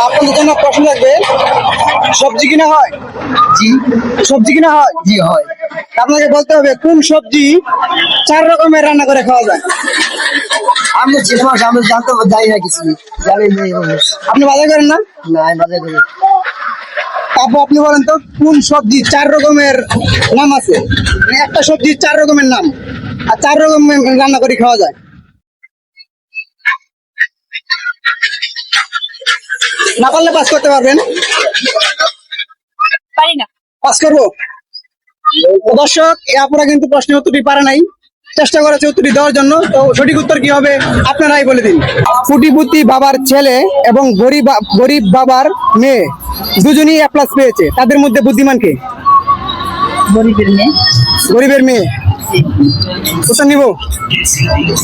আপনাদের জন্য প্রশ্ন থাকবে, সবজি কিনা হয়? জি সবজি কিনা হয়? জি হয়। আপনাকে বলতে হবে কোন সবজি 4 রকমের রান্না করে খাওয়া যায়। আমি তো ছেলে মানুষ, আমি জানতে যাই না কিছু, জানি না এই মানুষ। আপনি বাজার করেন না? না আমি বাজার করি। আপু আপনি বলেন তো কোন সবজি 4 রকমের নাম আছে, মানে একটা সবজির 4 রকমের নাম আর 4 রকমের রান্না করে খাওয়া যায়। না পারলে পাস করতে পারবেন? পারি না। পাস করবো। তো দর্শক, এই আপুরা কিন্তু প্রশ্নের উত্তরটি পারে নাই, চেষ্টা করেছে উত্তরটি দেওয়ার জন্য। তো সঠিক উত্তর কি হবে আপনারাই বলে দিন। কোটিপতি বাবার ছেলে এবং গরিব বাবার মেয়ে দুজনই এ প্লাস পেয়েছে, তাদের মধ্যে বুদ্ধিমান কে? গরিবের মেয়ে। গরিবের মেয়ে। উত্তর নিব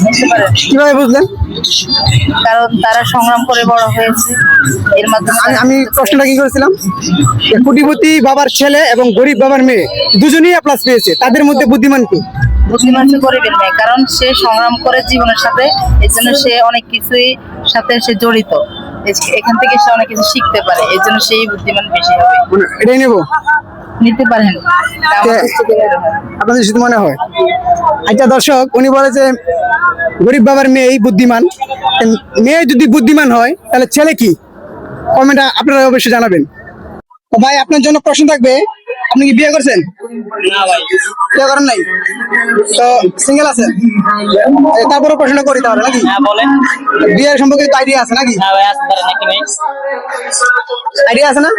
বুঝতে পারেন, কিভাবে বুঝলেন? কারণ তারা সংগ্রাম করে বড় হয়েছে, এর মাধ্যমে আমি প্রশ্নটা কি করেছিলাম, যে কোটিপতি বাবার ছেলে এবং গরিব বাবার মেয়ে দুজনই এ প্লাস পেয়েছে, তাদের মধ্যে বুদ্ধিমান কে? বুদ্ধিমান হচ্ছে গরিবের মেয়ে, কারণ সে সংগ্রাম করে জীবনের সাথে, এই জন্য সে অনেক কিছুই সাথে সে জড়িত, এখান থেকে সে অনেক কিছু শিখতে পারে, এই জন্য সেই বুদ্ধিমান বেশি হবে। এটাই নেব, নিতে পারেন, তা আমার কাছে মনে হয়। আপনাদের শুধু মনে হয়? আচ্ছা দর্শক, উনি বলেছে গরিব বাবার মেয়েই বুদ্ধিমান। মেয়ে যদি বুদ্ধিমান হয় তাহলে ছেলে কি? কমেন্টে আপনারা অবশ্যই জানাবেন। তো ভাই আপনার জন্য প্রশ্ন থাকবে, আপনি কি বিয়ে করছেন? না ভাই, বিয়ে করেন নাই, তো সিঙ্গেল আছেন? তারপরে প্রশ্ন করি তাহলে নাকি? হ্যাঁ বলেন। বিয়ের সম্পর্কে আইডিয়া আছে নাকি? হ্যাঁ ভাই, আসতে পারেন নাকি ভাই? আইডিয়া আছে না?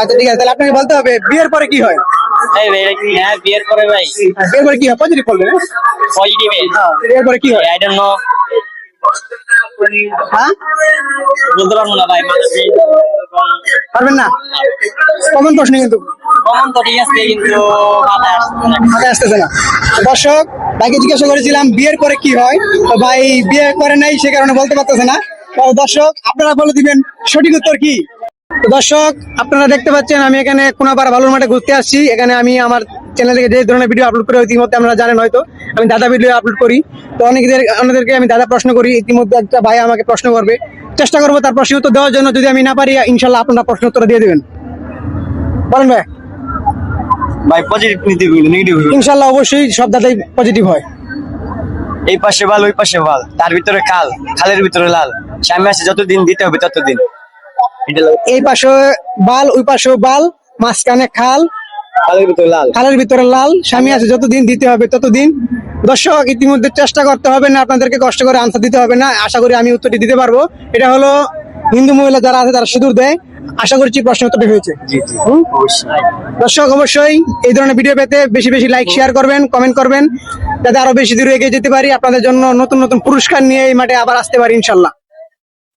আচ্ছা ঠিক আছে, তাহলে আপনাকে বলতে হবে বিয়ের পরে কি হয়। এই ভাই, হ্যাঁ বিয়ের পরে ভাই বিয়ের পরে কি হয়? পজিটিভ বলবেন। পজিটিভ। বিয়ের পরে কি হয়? আই ডোন্ট নো, হ্যাঁ বলতে পারবো না ভাই। পারবেন না? কমন প্রশ্ন কিন্তু কমন তো ঠিক আছে, কিন্তু মাথায় আসতেছে না। দর্শক, ভাইকে জিজ্ঞাসা করেছিলাম বিয়ের পরে কি হয়, তো ভাই বিয়ে করে নাই, সে কারণে বলতে পারতেছে না। তো দর্শক, আপনারা বলে দিবেন সঠিক উত্তর কি। তো দর্শক, আপনারা দেখতে পাচ্ছেন আমি এখানে কোনাপাড়া ভালুর মাঠে ঘুরতে আসছি। এখানে আমি আমার চ্যানেল থেকে যে ধরনের ভিডিও আপলোড করি, ইতিমধ্যে আপনারা জানেন হয়তো আমি দাদা ভিডিও আপলোড করি। তো অনেকদেরকে আমি দাদা প্রশ্ন করি, ইতিমধ্যে একটা ভাই আমাকে প্রশ্ন করবে, চেষ্টা করবো তার প্রশ্ন উত্তর দেওয়ার জন্য। যদি আমি না পারি, ইনশাল্লাহ আপনারা প্রশ্ন উত্তর দিয়ে দেবেন। বলেন ভাই। ভাই পজিটিভ নিতে বলি, নেগেটিভ। ইনশাল্লাহ অবশ্যই সব দাদাই পজিটিভ হয়। এই পাশে বাল, ওই পাশে বাল, তার ভিতরে খাল, খালের ভিতরে লাল, সামনে আসে যতদিন দিতে হবে ততদিন। এই পাশে বাল, ওই পাশে বাল, মাঝখানে খাল, খালের ভিতরে লাল, খালের ভিতরে লাল, স্বামী আছে যতদিন দিতে হবে ততদিন। দর্শক, ইতিমধ্যে চেষ্টা করতে হবে না, আপনাদেরকে কষ্ট করে আনসার দিতে হবে না। আশা করি আমি উত্তরটি দিতে পারবো। এটা হলো হিন্দু মহিলা যারা আছে তারা সিঁদুর দেয়। আশা করছি প্রশ্ন উত্তরটি হয়েছে। জি জি অবশ্যই। দর্শক, অবশ্যই এই ধরনের ভিডিও পেতে বেশি বেশি লাইক শেয়ার করবেন, কমেন্ট করবেন, যাতে আরো বেশি দূরে এগিয়ে যেতে পারি। আপনাদের জন্য নতুন নতুন পুরস্কার নিয়ে এই মাঠে আবার আসতে পারি ইনশাল্লাহ।